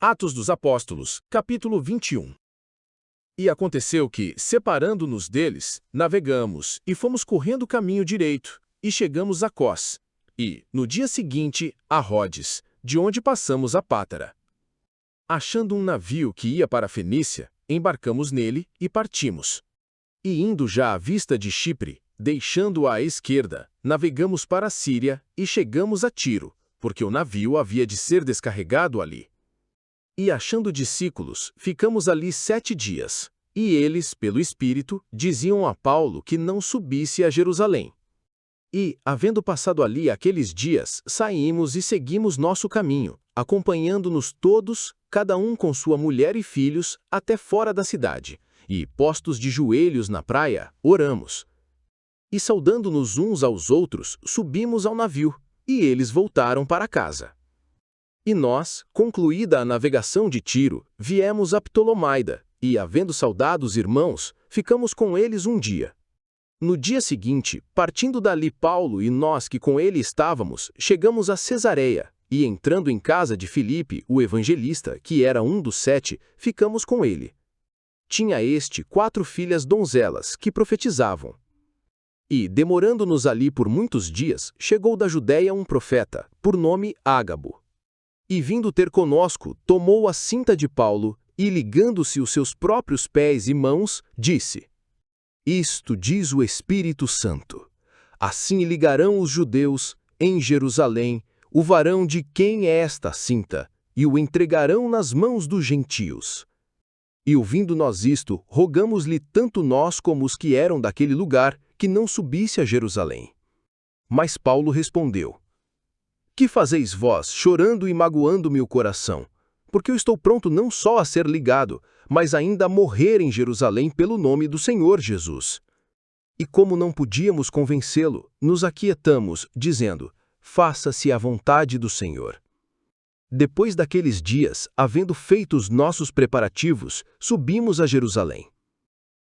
Atos dos Apóstolos, capítulo 21. E aconteceu que, separando-nos deles, navegamos, e fomos correndo o caminho direito, e chegamos a Cós, e, no dia seguinte, a Rodes, de onde passamos a Pátara. Achando um navio que ia para a Fenícia, embarcamos nele e partimos. E indo já à vista de Chipre, deixando-a à esquerda, navegamos para a Síria e chegamos a Tiro, porque o navio havia de ser descarregado ali. E achando discípulos, ficamos ali 7 dias, e eles, pelo Espírito, diziam a Paulo que não subisse a Jerusalém. E, havendo passado ali aqueles dias, saímos e seguimos nosso caminho, acompanhando-nos todos, cada um com sua mulher e filhos, até fora da cidade, e, postos de joelhos na praia, oramos. E saudando-nos uns aos outros, subimos ao navio, e eles voltaram para casa. E nós, concluída a navegação de Tiro, viemos a Ptolomaida, e, havendo saudado os irmãos, ficamos com eles um dia. No dia seguinte, partindo dali Paulo e nós que com ele estávamos, chegamos a Cesareia, e entrando em casa de Filipe, o evangelista, que era um dos 7, ficamos com ele. Tinha este 4 filhas donzelas, que profetizavam. E, demorando-nos ali por muitos dias, chegou da Judéia um profeta, por nome Ágabo. E vindo ter conosco, tomou a cinta de Paulo, e ligando-se os seus próprios pés e mãos, disse: Isto diz o Espírito Santo. Assim ligarão os judeus, em Jerusalém, o varão de quem é esta cinta, e o entregarão nas mãos dos gentios. E ouvindo nós isto, rogamos-lhe tanto nós como os que eram daquele lugar, que não subisse a Jerusalém. Mas Paulo respondeu: Que fazeis vós, chorando e magoando-me o coração? Porque eu estou pronto não só a ser ligado, mas ainda a morrer em Jerusalém pelo nome do Senhor Jesus. E como não podíamos convencê-lo, nos aquietamos, dizendo: Faça-se a vontade do Senhor. Depois daqueles dias, havendo feito os nossos preparativos, subimos a Jerusalém.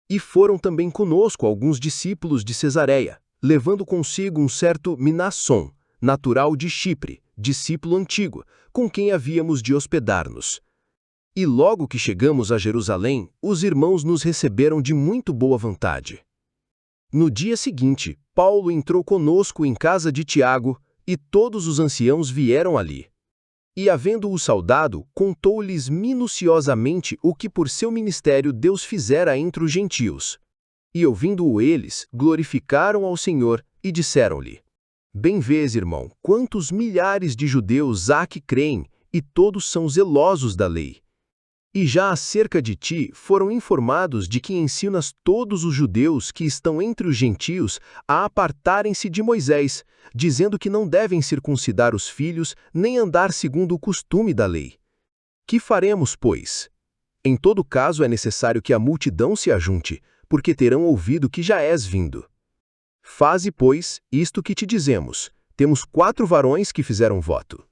E foram também conosco alguns discípulos de Cesareia, levando consigo um certo Minasson, natural de Chipre, discípulo antigo, com quem havíamos de hospedar-nos. E logo que chegamos a Jerusalém, os irmãos nos receberam de muito boa vontade. No dia seguinte, Paulo entrou conosco em casa de Tiago, e todos os anciãos vieram ali. E havendo-o saudado, contou-lhes minuciosamente o que por seu ministério Deus fizera entre os gentios. E ouvindo-o eles, glorificaram ao Senhor, e disseram-lhe: Bem vês, irmão, quantos milhares de judeus há que creem, e todos são zelosos da lei. E já acerca de ti foram informados de que ensinas todos os judeus que estão entre os gentios a apartarem-se de Moisés, dizendo que não devem circuncidar os filhos, nem andar segundo o costume da lei. Que faremos, pois? Em todo caso é necessário que a multidão se ajunte, porque terão ouvido que já és vindo. Faze, pois, isto que te dizemos. Temos 4 varões que fizeram voto.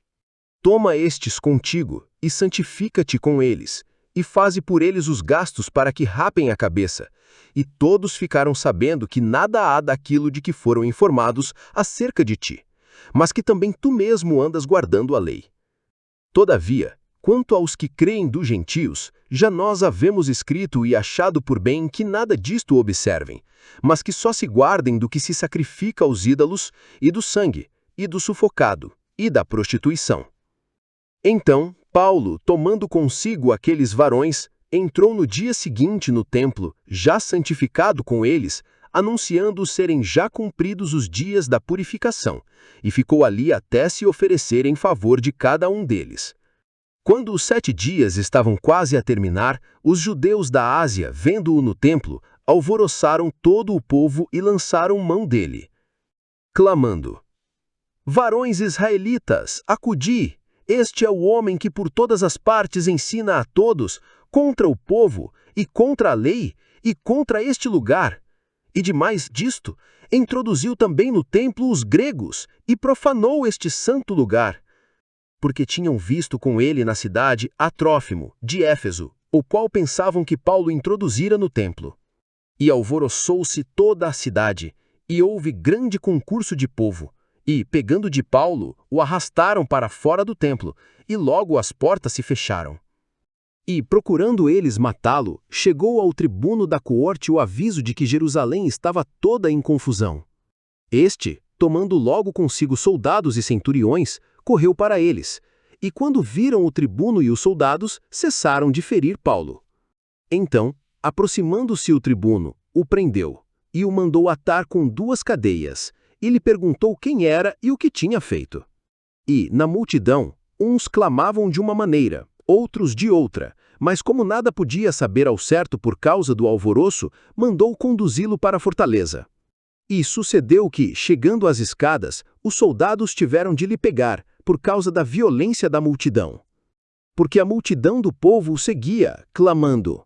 Toma estes contigo, e santifica-te com eles, e faze por eles os gastos para que rapem a cabeça. E todos ficaram sabendo que nada há daquilo de que foram informados acerca de ti, mas que também tu mesmo andas guardando a lei. Todavia, quanto aos que creem dos gentios, já nós havemos escrito e achado por bem que nada disto observem, mas que só se guardem do que se sacrifica aos ídolos, e do sangue, e do sufocado, e da prostituição. Então, Paulo, tomando consigo aqueles varões, entrou no dia seguinte no templo, já santificado com eles, anunciando serem já cumpridos os dias da purificação, e ficou ali até se oferecer em favor de cada um deles. Quando os 7 dias estavam quase a terminar, os judeus da Ásia, vendo-o no templo, alvoroçaram todo o povo e lançaram mão dele, clamando: Varões israelitas, acudi! Este é o homem que por todas as partes ensina a todos, contra o povo, e contra a lei, e contra este lugar. E demais disto, introduziu também no templo os gregos, e profanou este santo lugar. Porque tinham visto com ele na cidade a Trófimo, de Éfeso, o qual pensavam que Paulo introduzira no templo. E alvoroçou-se toda a cidade, e houve grande concurso de povo. E, pegando de Paulo, o arrastaram para fora do templo, e logo as portas se fecharam. E, procurando eles matá-lo, chegou ao tribuno da coorte o aviso de que Jerusalém estava toda em confusão. Este, tomando logo consigo soldados e centuriões, correu para eles, e quando viram o tribuno e os soldados, cessaram de ferir Paulo. Então, aproximando-se o tribuno, o prendeu, e o mandou atar com 2 cadeias, e lhe perguntou quem era e o que tinha feito. E, na multidão, uns clamavam de uma maneira, outros de outra, mas como nada podia saber ao certo por causa do alvoroço, mandou conduzi-lo para a fortaleza. E sucedeu que, chegando às escadas, os soldados tiveram de lhe pegar, por causa da violência da multidão. Porque a multidão do povo o seguia, clamando: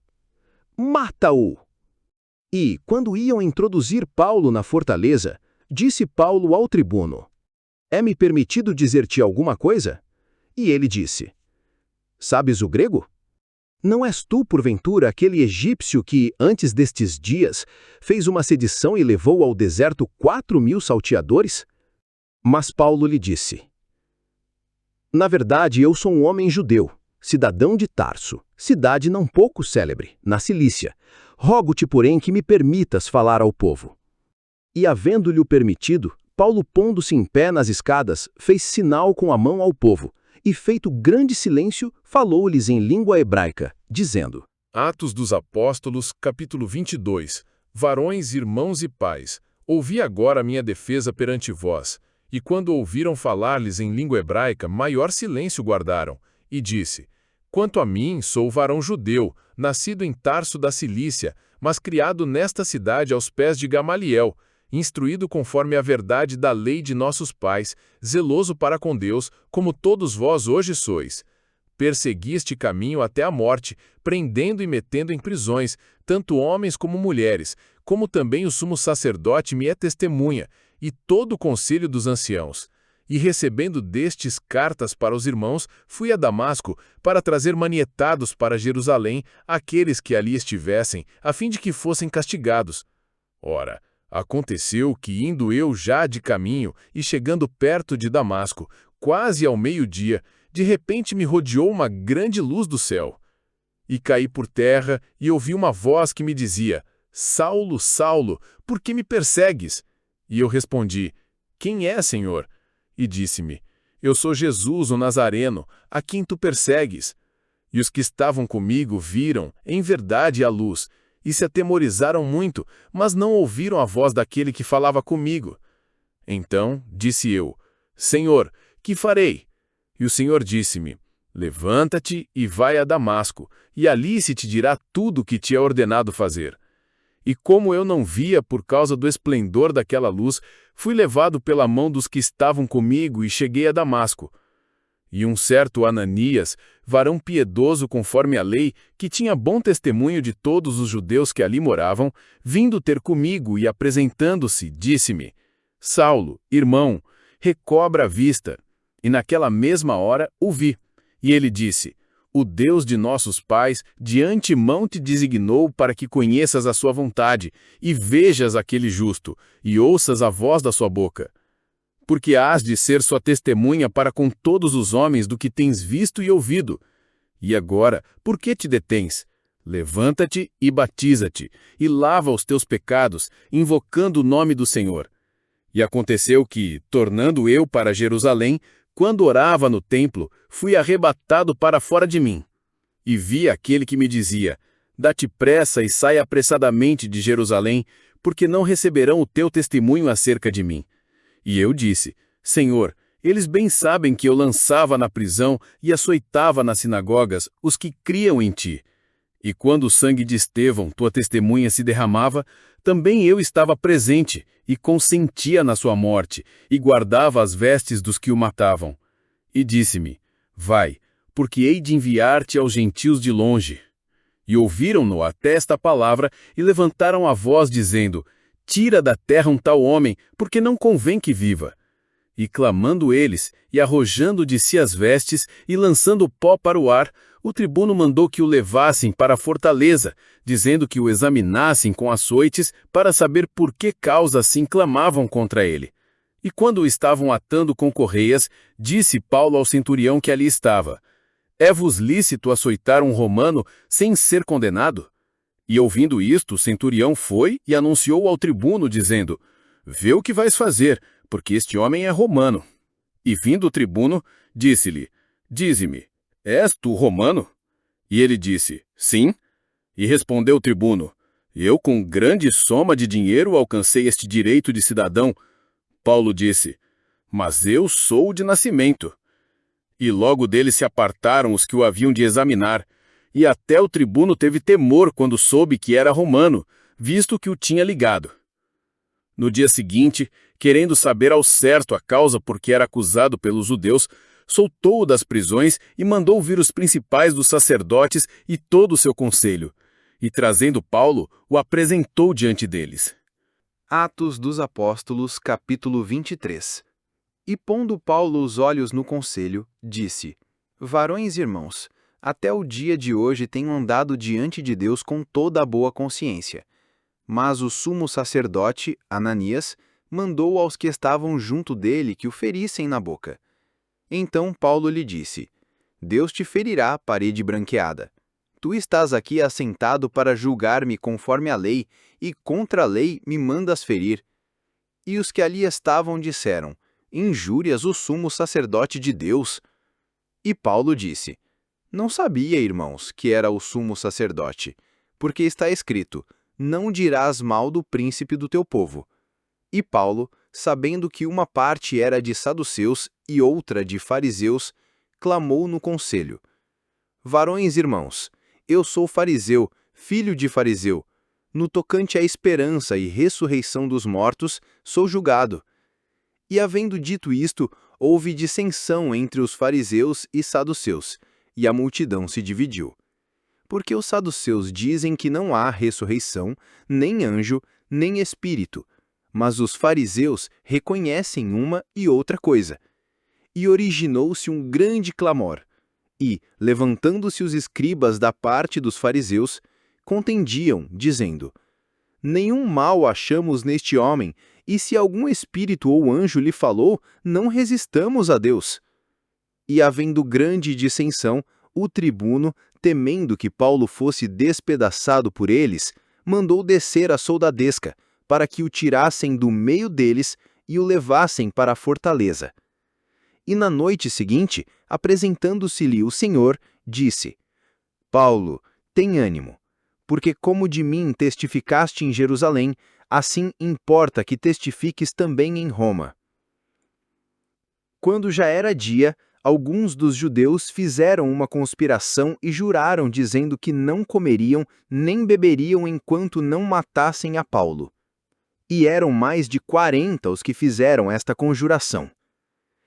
"Mata-o!" E, quando iam introduzir Paulo na fortaleza, disse Paulo ao tribuno: "É-me permitido dizer-te alguma coisa?" E ele disse: "Sabes o grego? Não és tu, porventura, aquele egípcio que, antes destes dias, fez uma sedição e levou ao deserto 4.000 salteadores?" Mas Paulo lhe disse: "Na verdade, eu sou um homem judeu, cidadão de Tarso, cidade não pouco célebre, na Cilícia. Rogo-te, porém, que me permitas falar ao povo." E, havendo-lhe o permitido, Paulo, pondo-se em pé nas escadas, fez sinal com a mão ao povo, e, feito grande silêncio, falou-lhes em língua hebraica, dizendo: Atos dos Apóstolos, capítulo 22. Varões, irmãos e pais, ouvi agora a minha defesa perante vós. E quando ouviram falar-lhes em língua hebraica, maior silêncio guardaram. E disse: Quanto a mim, sou varão judeu, nascido em Tarso da Cilícia, mas criado nesta cidade aos pés de Gamaliel, instruído conforme a verdade da lei de nossos pais, zeloso para com Deus, como todos vós hoje sois. Persegui este caminho até a morte, prendendo e metendo em prisões, tanto homens como mulheres, como também o sumo sacerdote me é testemunha, e todo o conselho dos anciãos. E recebendo destes cartas para os irmãos, fui a Damasco, para trazer manietados para Jerusalém aqueles que ali estivessem, a fim de que fossem castigados. Ora, aconteceu que, indo eu já de caminho e chegando perto de Damasco, quase ao meio-dia, de repente me rodeou uma grande luz do céu. E caí por terra e ouvi uma voz que me dizia: Saulo, Saulo, por que me persegues? E eu respondi: Quem é, Senhor? E disse-me: Eu sou Jesus, o Nazareno, a quem tu persegues. E os que estavam comigo viram, em verdade, a luz, e se atemorizaram muito, mas não ouviram a voz daquele que falava comigo. Então disse eu: Senhor, que farei? E o Senhor disse-me: Levanta-te e vai a Damasco, e ali se te dirá tudo o que te é ordenado fazer. E como eu não via por causa do esplendor daquela luz, fui levado pela mão dos que estavam comigo e cheguei a Damasco. E um certo Ananias, varão piedoso conforme a lei, que tinha bom testemunho de todos os judeus que ali moravam, vindo ter comigo e apresentando-se, disse-me: Saulo, irmão, recobra a vista. E naquela mesma hora o vi. E ele disse: O Deus de nossos pais de antemão te designou para que conheças a sua vontade, e vejas aquele justo, e ouças a voz da sua boca. Porque hás de ser sua testemunha para com todos os homens do que tens visto e ouvido. E agora, por que te detens? Levanta-te e batiza-te, e lava os teus pecados, invocando o nome do Senhor. E aconteceu que, tornando eu para Jerusalém, quando orava no templo, fui arrebatado para fora de mim. E vi aquele que me dizia: Dá-te pressa e sai apressadamente de Jerusalém, porque não receberão o teu testemunho acerca de mim. E eu disse: Senhor, eles bem sabem que eu lançava na prisão e açoitava nas sinagogas os que criam em ti. E quando o sangue de Estevão, tua testemunha, se derramava, também eu estava presente e consentia na sua morte, e guardava as vestes dos que o matavam. E disse-me: Vai, porque hei de enviar-te aos gentios de longe. E ouviram-no até esta palavra, e levantaram a voz, dizendo: Tira da terra um tal homem, porque não convém que viva. E clamando eles, e arrojando de si as vestes, e lançando pó para o ar, o tribuno mandou que o levassem para a fortaleza, dizendo que o examinassem com açoites para saber por que causa assim clamavam contra ele. E quando o estavam atando com correias, disse Paulo ao centurião que ali estava: É-vos lícito açoitar um romano sem ser condenado? E ouvindo isto, o centurião foi e anunciou ao tribuno, dizendo: Vê o que vais fazer, porque este homem é romano. E vindo o tribuno, disse-lhe: Dize-me, és tu romano? E ele disse: Sim. E respondeu o tribuno: Eu com grande soma de dinheiro alcancei este direito de cidadão. Paulo disse: Mas eu sou de nascimento. E logo dele se apartaram os que o haviam de examinar, e até o tribuno teve temor quando soube que era romano, visto que o tinha ligado. No dia seguinte, querendo saber ao certo a causa por que era acusado pelos judeus, soltou-o das prisões e mandou vir os principais dos sacerdotes e todo o seu conselho. E trazendo Paulo, o apresentou diante deles. Atos dos Apóstolos, capítulo 23. E pondo Paulo os olhos no conselho, disse: Varões e irmãos, até o dia de hoje tenho andado diante de Deus com toda a boa consciência. Mas o sumo sacerdote, Ananias, mandou aos que estavam junto dele que o ferissem na boca. Então Paulo lhe disse: Deus te ferirá, parede branqueada. Tu estás aqui assentado para julgar-me conforme a lei, e contra a lei me mandas ferir. E os que ali estavam disseram: Injúrias o sumo sacerdote de Deus. E Paulo disse: Não sabia, irmãos, que era o sumo sacerdote, porque está escrito: Não dirás mal do príncipe do teu povo. E Paulo, sabendo que uma parte era de saduceus e outra de fariseus, clamou no conselho: Varões e irmãos, eu sou fariseu, filho de fariseu. No tocante à esperança e ressurreição dos mortos, sou julgado. E havendo dito isto, houve dissensão entre os fariseus e saduceus, e a multidão se dividiu. Porque os saduceus dizem que não há ressurreição, nem anjo, nem espírito, mas os fariseus reconhecem uma e outra coisa. E originou-se um grande clamor. E, levantando-se os escribas da parte dos fariseus, contendiam, dizendo: Nenhum mal achamos neste homem, e se algum espírito ou anjo lhe falou, não resistamos a Deus. E havendo grande dissensão, o tribuno, temendo que Paulo fosse despedaçado por eles, mandou descer a soldadesca, para que o tirassem do meio deles e o levassem para a fortaleza. E na noite seguinte, apresentando-se-lhe o Senhor, disse: Paulo, tem ânimo, porque como de mim testificaste em Jerusalém, assim importa que testifiques também em Roma. Quando já era dia, alguns dos judeus fizeram uma conspiração e juraram, dizendo que não comeriam nem beberiam enquanto não matassem a Paulo. E eram mais de 40 os que fizeram esta conjuração.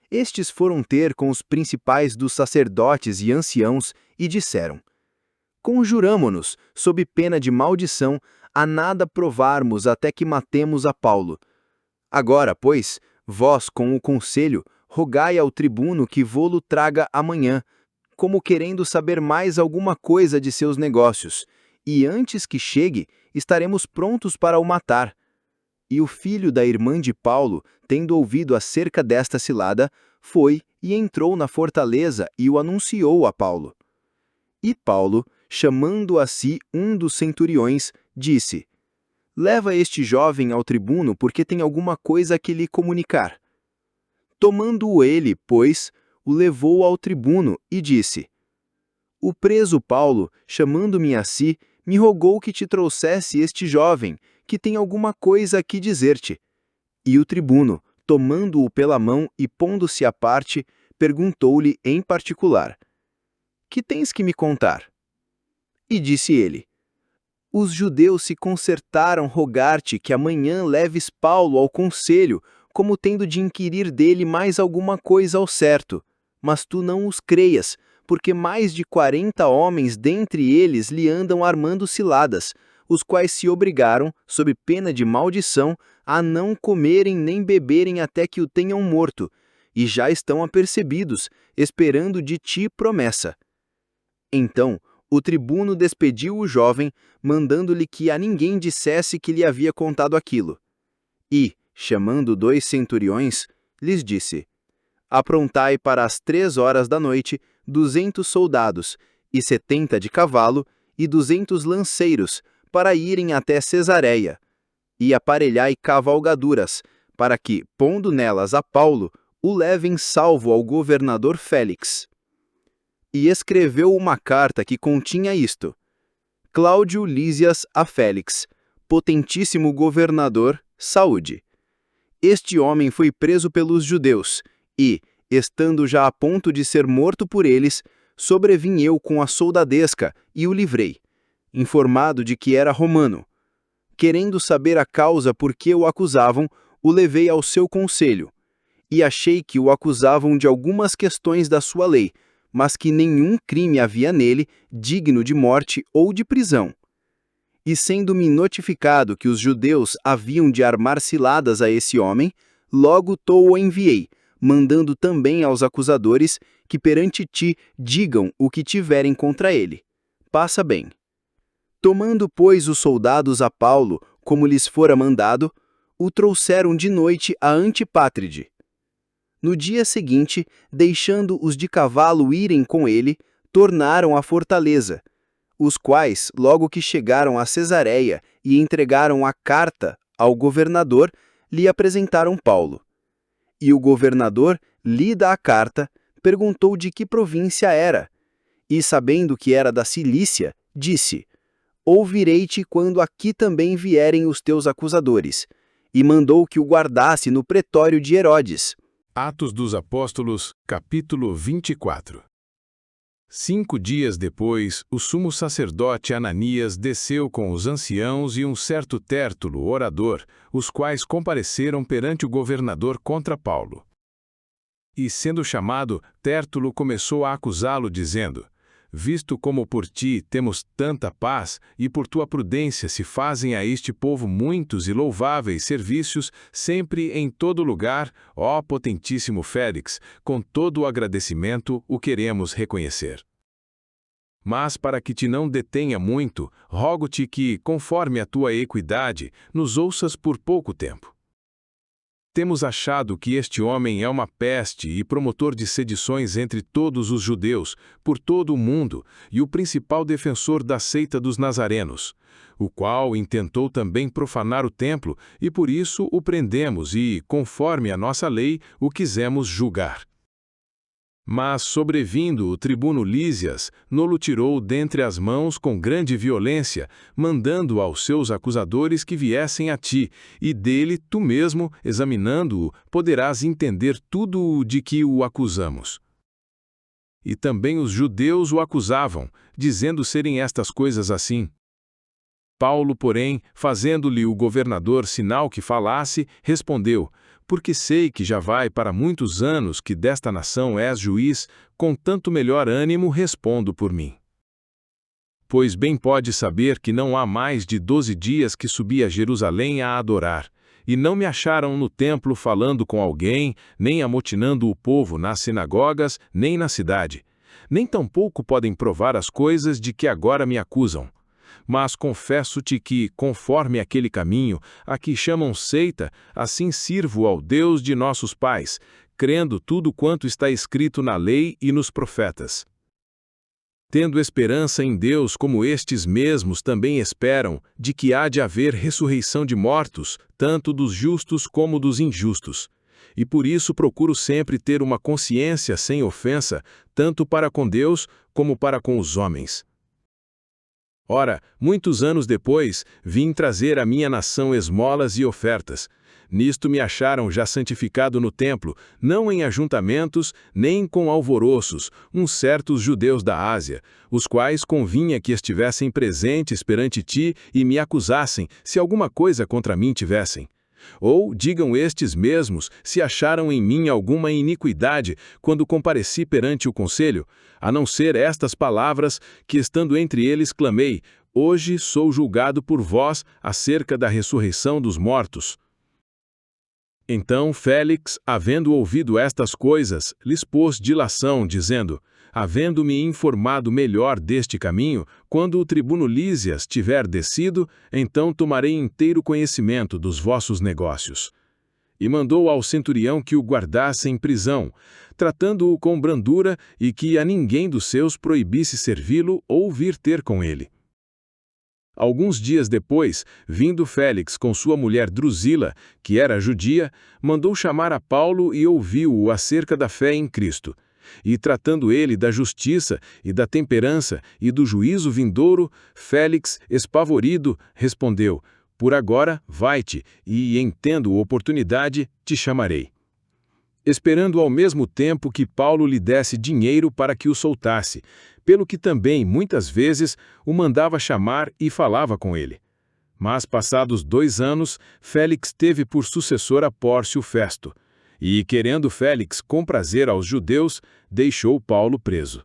Estes foram ter com os principais dos sacerdotes e anciãos e disseram: Conjuramo-nos, sob pena de maldição, a nada provarmos até que matemos a Paulo. Agora, pois, vós, com o conselho, rogai ao tribuno que vô-lo traga amanhã, como querendo saber mais alguma coisa de seus negócios, e antes que chegue, estaremos prontos para o matar. E o filho da irmã de Paulo, tendo ouvido acerca desta cilada, foi e entrou na fortaleza e o anunciou a Paulo. E Paulo, chamando a si um dos centuriões, disse: Leva este jovem ao tribuno, porque tem alguma coisa a que lhe comunicar. Tomando-o ele, pois, o levou ao tribuno e disse: O preso Paulo, chamando-me a si, me rogou que te trouxesse este jovem, que tem alguma coisa a que dizer-te. E o tribuno, tomando-o pela mão e pondo-se à parte, perguntou-lhe em particular: Que tens que me contar? E disse ele: Os judeus se concertaram rogar-te que amanhã leves Paulo ao conselho, como tendo de inquirir dele mais alguma coisa ao certo. Mas tu não os creias, porque mais de 40 homens dentre eles lhe andam armando ciladas, os quais se obrigaram, sob pena de maldição, a não comerem nem beberem até que o tenham morto, e já estão apercebidos, esperando de ti promessa. Então, o tribuno despediu o jovem, mandando-lhe que a ninguém dissesse que lhe havia contado aquilo. E, chamando 2 centuriões, lhes disse: Aprontai para as 3 horas da noite, 200 soldados, e 70 de cavalo, e 200 lanceiros, para irem até Cesareia. E aparelhai cavalgaduras, para que, pondo nelas a Paulo, o levem salvo ao governador Félix. E escreveu uma carta que continha isto: Cláudio Lísias a Félix, potentíssimo governador, saúde. Este homem foi preso pelos judeus, e, estando já a ponto de ser morto por eles, sobrevim eu com a soldadesca e o livrei, informado de que era romano. Querendo saber a causa por que o acusavam, o levei ao seu conselho, e achei que o acusavam de algumas questões da sua lei, mas que nenhum crime havia nele digno de morte ou de prisão. E sendo-me notificado que os judeus haviam de armar ciladas a esse homem, logo o enviei, mandando também aos acusadores que perante ti digam o que tiverem contra ele. Passa bem. Tomando, pois, os soldados a Paulo, como lhes fora mandado, o trouxeram de noite a Antipátride. No dia seguinte, deixando os de cavalo irem com ele, tornaram à fortaleza, os quais, logo que chegaram a Cesareia e entregaram a carta ao governador, lhe apresentaram Paulo. E o governador, lida a carta, perguntou de que província era, e sabendo que era da Cilícia, disse: Ouvirei-te quando aqui também vierem os teus acusadores, e mandou que o guardasse no pretório de Herodes. Atos dos Apóstolos, capítulo 24. 5 dias depois, o sumo sacerdote Ananias desceu com os anciãos e um certo Tértulo, orador, os quais compareceram perante o governador contra Paulo. E, sendo chamado, Tértulo começou a acusá-lo, dizendo: Visto como por ti temos tanta paz, e por tua prudência se fazem a este povo muitos e louváveis serviços, sempre em todo lugar, ó potentíssimo Félix, com todo o agradecimento o queremos reconhecer. Mas para que te não detenha muito, rogo-te que, conforme a tua equidade, nos ouças por pouco tempo. Temos achado que este homem é uma peste e promotor de sedições entre todos os judeus, por todo o mundo, e o principal defensor da seita dos nazarenos, o qual intentou também profanar o templo, e por isso o prendemos e, conforme a nossa lei, o quisemos julgar. Mas, sobrevindo o tribuno Lísias, no-lo tirou dentre as mãos com grande violência, mandando aos seus acusadores que viessem a ti, e dele, tu mesmo, examinando-o, poderás entender tudo o de que o acusamos. E também os judeus o acusavam, dizendo serem estas coisas assim. Paulo, porém, fazendo-lhe o governador sinal que falasse, respondeu: Porque sei que já vai para muitos anos que desta nação és juiz, com tanto melhor ânimo respondo por mim. Pois bem pode saber que não há mais de 12 dias que subi a Jerusalém a adorar, e não me acharam no templo falando com alguém, nem amotinando o povo nas sinagogas, nem na cidade. Nem tampouco podem provar as coisas de que agora me acusam. Mas confesso-te que, conforme aquele caminho, a que chamam seita, assim sirvo ao Deus de nossos pais, crendo tudo quanto está escrito na lei e nos profetas. Tendo esperança em Deus como estes mesmos também esperam, de que há de haver ressurreição de mortos, tanto dos justos como dos injustos. E por isso procuro sempre ter uma consciência sem ofensa, tanto para com Deus como para com os homens. Ora, muitos anos depois, vim trazer à minha nação esmolas e ofertas. Nisto me acharam já santificado no templo, não em ajuntamentos, nem com alvoroços, uns certos judeus da Ásia, os quais convinha que estivessem presentes perante ti e me acusassem, se alguma coisa contra mim tivessem. Ou digam estes mesmos se acharam em mim alguma iniquidade quando compareci perante o conselho, a não ser estas palavras que, estando entre eles, clamei: Hoje sou julgado por vós acerca da ressurreição dos mortos. Então Félix, havendo ouvido estas coisas, lhes pôs dilação, dizendo: Havendo-me informado melhor deste caminho, quando o tribuno Lísias tiver descido, então tomarei inteiro conhecimento dos vossos negócios. e mandou ao centurião que o guardasse em prisão, tratando-o com brandura e que a ninguém dos seus proibisse servi-lo ou vir ter com ele. Alguns dias depois, vindo Félix com sua mulher Drusila, que era judia, mandou chamar a Paulo e ouviu-o acerca da fé em Cristo. E tratando ele da justiça e da temperança e do juízo vindouro, Félix, espavorido, respondeu: Por agora, vai-te, e, em tendo oportunidade, te chamarei. Esperando ao mesmo tempo que Paulo lhe desse dinheiro para que o soltasse, pelo que também, muitas vezes, o mandava chamar e falava com ele. Mas, passados 2 anos, Félix teve por sucessor a Pórcio Festo, e, querendo Félix comprazer aos judeus, deixou Paulo preso.